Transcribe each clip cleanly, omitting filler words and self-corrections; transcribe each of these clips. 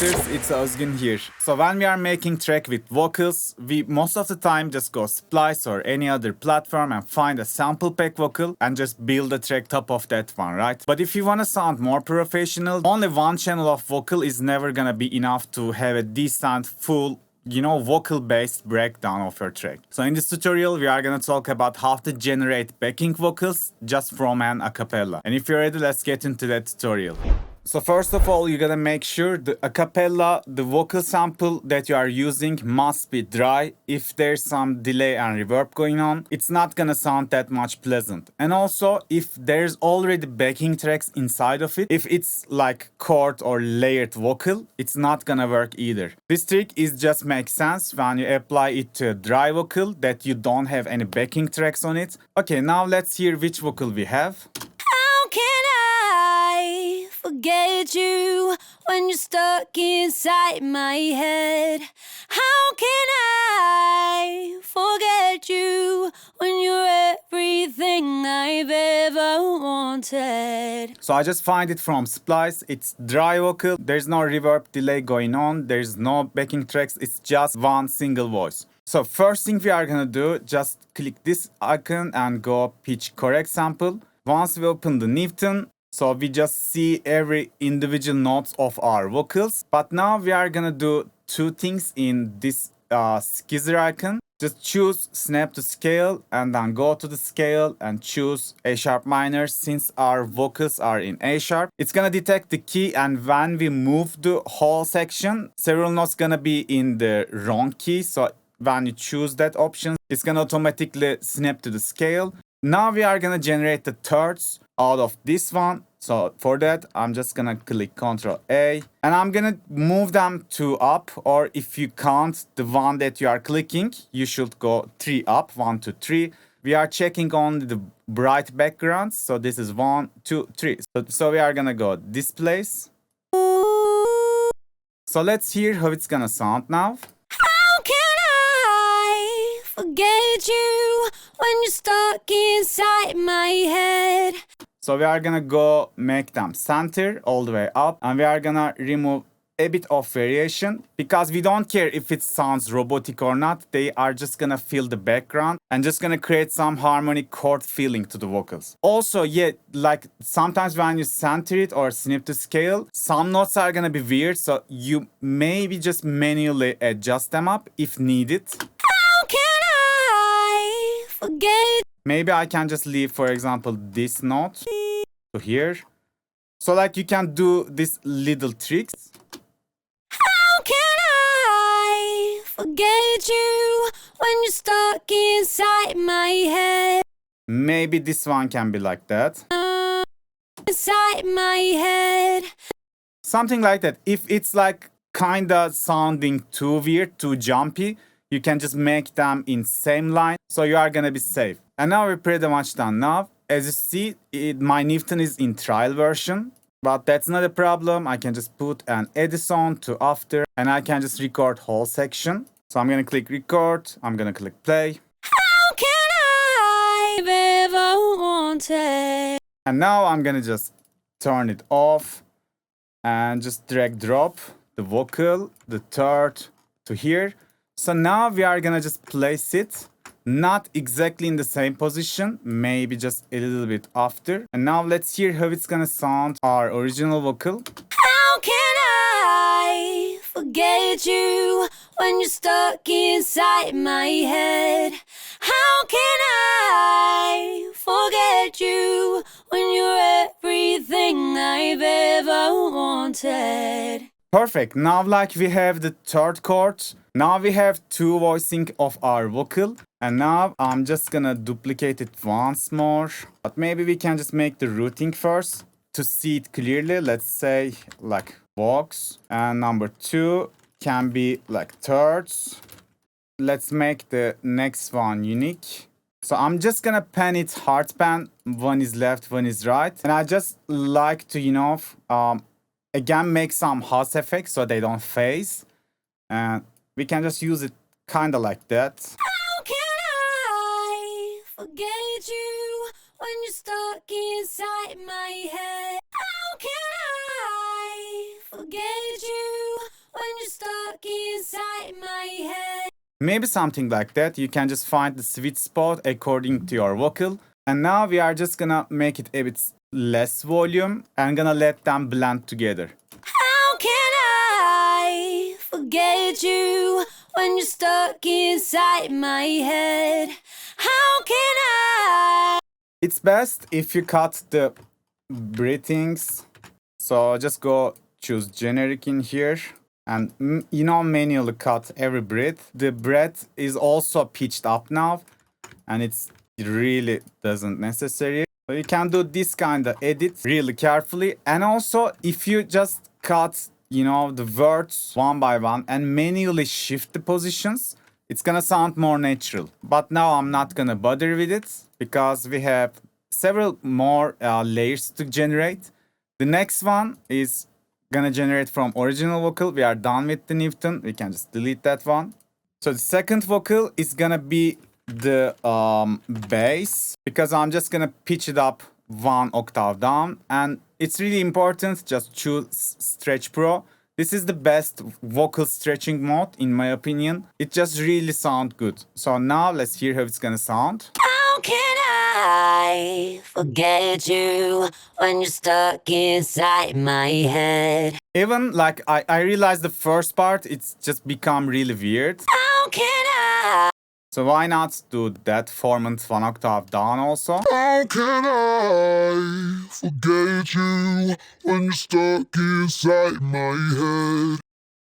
Broducers, it's Özgün here. So when we are making track with vocals, we most of the time just go Splice or any other platform and find a sample pack vocal and just build a track top of that one, right? But if you want to sound more professional, only one channel of vocal is never gonna be enough to have a decent, full, vocal-based breakdown of your track. So in this tutorial, we are gonna talk about how to generate backing vocals just from an acapella. And if you're ready, let's get into that tutorial. So first of all, you gotta make sure the acapella, the vocal sample that you are using must be dry. If there's some delay and reverb going on, it's not gonna sound that much pleasant. And also, if there's already backing tracks inside of it, if it's like chord or layered vocal, it's not gonna work either. This trick is just makes sense when you apply it to a dry vocal that you don't have any backing tracks on it. Okay, now let's hear which vocal we have. How can I forget you when you're stuck inside my head? How can I forget you when you're everything I've ever wanted? So I just find it from Splice. It's dry vocal. There's no reverb delay going on. There's no backing tracks. It's just one single voice. So first thing we are gonna do, just click this icon and go pitch correct sample. Once we open the Newton, so we just see every individual notes of our vocals. But now we are gonna do two things in this skizzer icon. Just choose snap to scale and then go to the scale and choose A sharp minor. Since our vocals are in A sharp, it's gonna detect the key, and when we move the whole section, several notes gonna be in the wrong key. So when you choose that option, it's gonna automatically snap to the scale. Now we are gonna generate the thirds out of this one. So for that, I'm just gonna click Ctrl A and I'm gonna move them 2 up, or if you count the one that you are clicking, you should go 3 up, 1, 2, 3. We are checking on the bright backgrounds. So this is 1, 2, 3. So we are gonna go this place. So let's hear how it's gonna sound now. How can I forget you when you're stuck inside my head? So we are gonna go make them center all the way up, and we are gonna remove a bit of variation because we don't care if it sounds robotic or not. They are just gonna fill the background and just gonna create some harmonic chord feeling to the vocals. Also, yeah, like sometimes when you center it or snip to scale, some notes are gonna be weird, so you maybe just manually adjust them up if needed. How can I forget? Maybe I can just leave, for example, this note to here. So like you can do these little tricks. How can I forget you when you're stuck inside my head? Maybe this one can be like that. Inside my head. Something like that. If it's like kinda sounding too weird, too jumpy, you can just make them in same line, so you are gonna be safe. And now we're pretty much done. Now, as you see, my Newton is in trial version, but that's not a problem. I can just put an Edison to after, and I can just record whole section. So I'm gonna click record, I'm gonna click play. How can I've ever wanted? And now I'm gonna just turn it off and just drag drop the vocal, the third to here. So now we are gonna just place it not exactly in the same position, maybe just a little bit after. And now let's hear how it's gonna sound our original vocal. How can I forget you when you're stuck inside my head? How can I forget you when you're everything I've ever wanted? Perfect. Now like we have the third chord. Now we have 2 voicing of our vocal. And now I'm just gonna duplicate it once more. But maybe we can just make the routing first to see it clearly. Let's say like vox. And number 2 can be like thirds. Let's make the next one unique. So I'm just gonna pan it hard pan. One is left, one is right. And I just like to, again, make some Haas effects so they don't phase. And we can just use it kind of like that. How can I forget you when you're stuck inside my head? How can I forget you Maybe something like that. You can just find the sweet spot according to your vocal. And now we are just gonna make it a bit less volume and gonna let them blend together. How can I forget you when you're stuck inside my head? How can I? It's best if you cut the breathings. So just go choose generic in here and manually cut every breath. The breath is also pitched up now and it really doesn't necessary. So you can do this kind of edit really carefully. And also if you just cut the words one by one and manually shift the positions, it's gonna sound more natural. But now I'm not gonna bother with it because we have several more layers to generate. The next one is gonna generate from original vocal. We are done with the Newton. We can just delete that one. So the second vocal is gonna be the bass, because I'm just gonna pitch it up one octave down, and it's really important. Just choose Stretch Pro. This is the best vocal stretching mode in my opinion. It just really sounds good. So now let's hear how it's gonna sound. How can I forget you when you're stuck inside my head? Even like I realized the first part, it's just become really weird. How can I? So why not do that formant one octave down also? How can I forget you when you're stuck inside my head?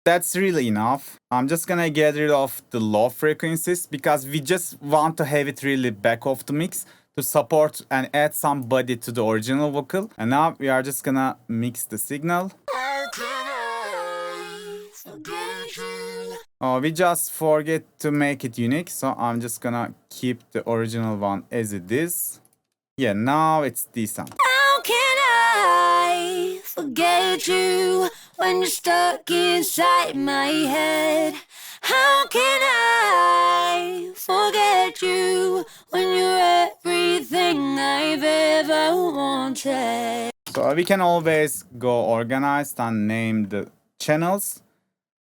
That's really enough. I'm just gonna get rid of the low frequencies because we just want to have it really back off the mix to support and add some body to the original vocal. And now we are just gonna mix the signal. How can I forget you? Oh, we just forget to make it unique, so I'm just gonna keep the original one as it is. Yeah, now it's decent. How can I forget you when you're stuck inside my head? How can I forget you when you're everything I've ever wanted? So we can always go organized and name the channels.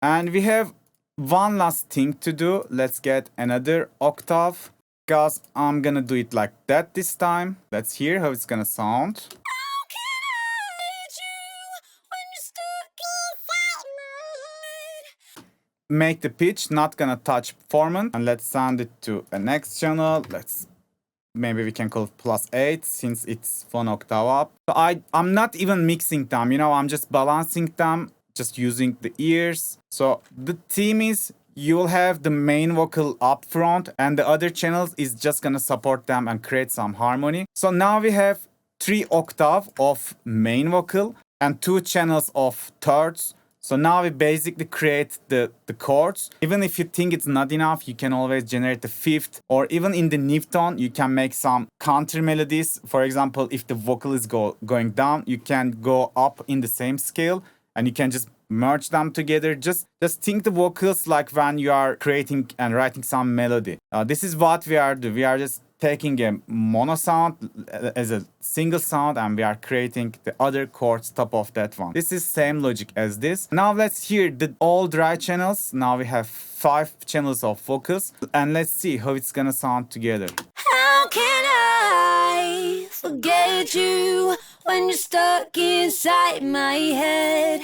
And we have one last thing to do. Let's get another octave, because I'm gonna do it like that this time. Let's hear how it's gonna sound. How can I hate you when you're stuck inside my head? Make the pitch not gonna touch formant, and let's send it to a next channel. Maybe we can call it +8 since it's one octave up. So I'm not even mixing them, I'm just balancing them, just using the ears. So the theme is you will have the main vocal up front and the other channels is just gonna support them and create some harmony. So now we have 3 octaves of main vocal and 2 channels of thirds. So now we basically create the chords. Even if you think it's not enough, you can always generate the fifth, or even in the Newton, you can make some counter melodies. For example, if the vocal is going down, you can go up in the same scale and you can just merge them together. Just think the vocals like when you are creating and writing some melody. This is what we are doing. We are just taking a mono sound as a single sound and we are creating the other chords top of that one. This is same logic as this. Now let's hear the all dry channels. Now we have 5 channels of vocals and let's see how it's gonna sound together. How can I forget you when you're stuck inside my head?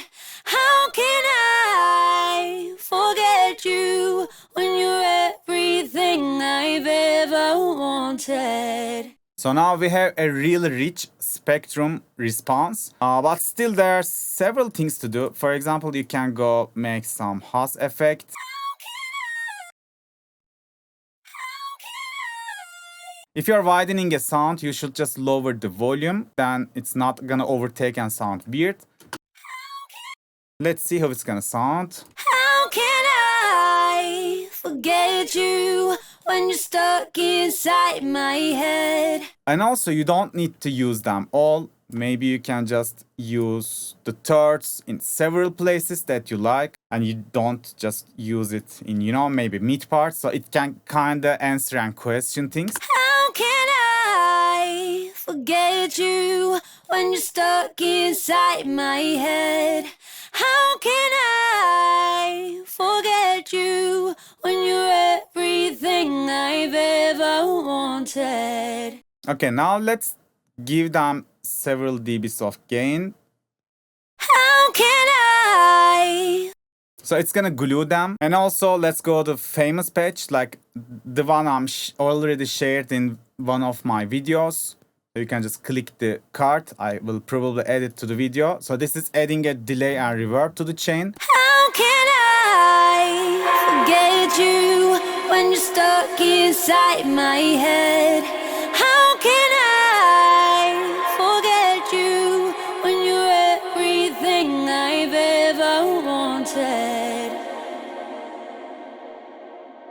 How can I forget you when you're everything I've ever wanted? So now we have a really rich spectrum response, but still there are several things to do. For example, you can go make some Haas effect. If you're widening a sound, you should just lower the volume, then it's not gonna overtake and sound weird. Let's see how it's gonna sound. How can I forget you when you're stuck inside my head? And also, you don't need to use them all. Maybe you can just use the thirds in several places that you like, and you don't just use it in, maybe mid parts, so it can kinda answer and question things. How can I forget you when you're stuck inside my head? How can I forget you when you're everything I've ever wanted? Okay, now let's give them several dBs of gain. How can I? So it's gonna glue them. And also let's go to famous patch, like the one I'm already shared in one of my videos. So you can just click the card. I will probably add it to the video. So this is adding a delay and reverb to the chain. How can I forget you when you're stuck inside my head? How can I forget you when you're everything I've ever wanted?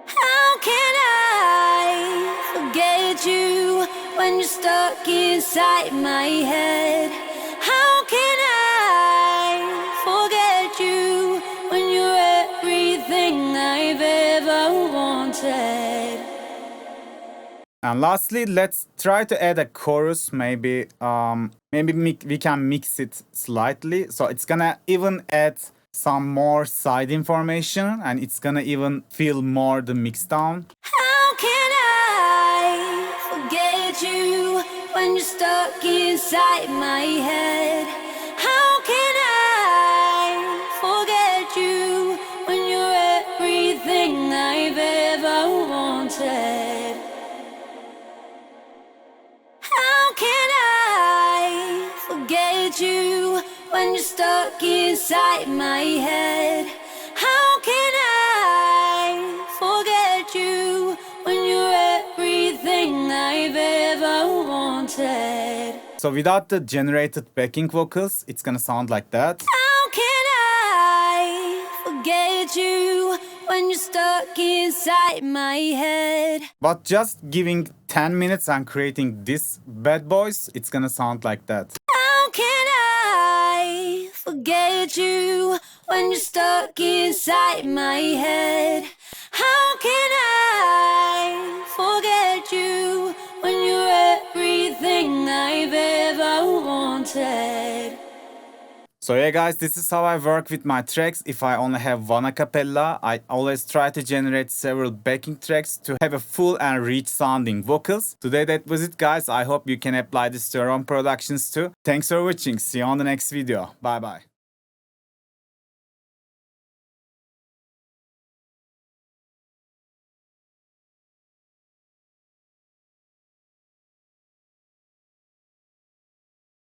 How can I forget you when you're stuck inside my head? How can I forget you when you're everything I've ever wanted? And lastly, let's try to add a chorus. Maybe we can mix it slightly. So it's gonna even add some more side information, and it's gonna even feel more the mix down. How can I forget you when you're stuck inside my head? How can I forget you when you're everything I've ever wanted? How can I forget you when you're stuck inside my head? How can I forget you when you're everything I've ever wanted? So without the generated backing vocals, it's gonna sound like that. How can I forget you when you're stuck inside my head? But just giving 10 minutes and creating this bad boys, it's gonna sound like that. How can I forget you when you're stuck inside my head? How can I forget you when you're everything I've ever wanted? So yeah guys, this is how I work with my tracks. If I only have one acapella, I always try to generate several backing tracks to have a full and rich sounding vocals. Today that was it guys. I hope you can apply this to your own productions too. Thanks for watching. See you on the next video. Bye bye.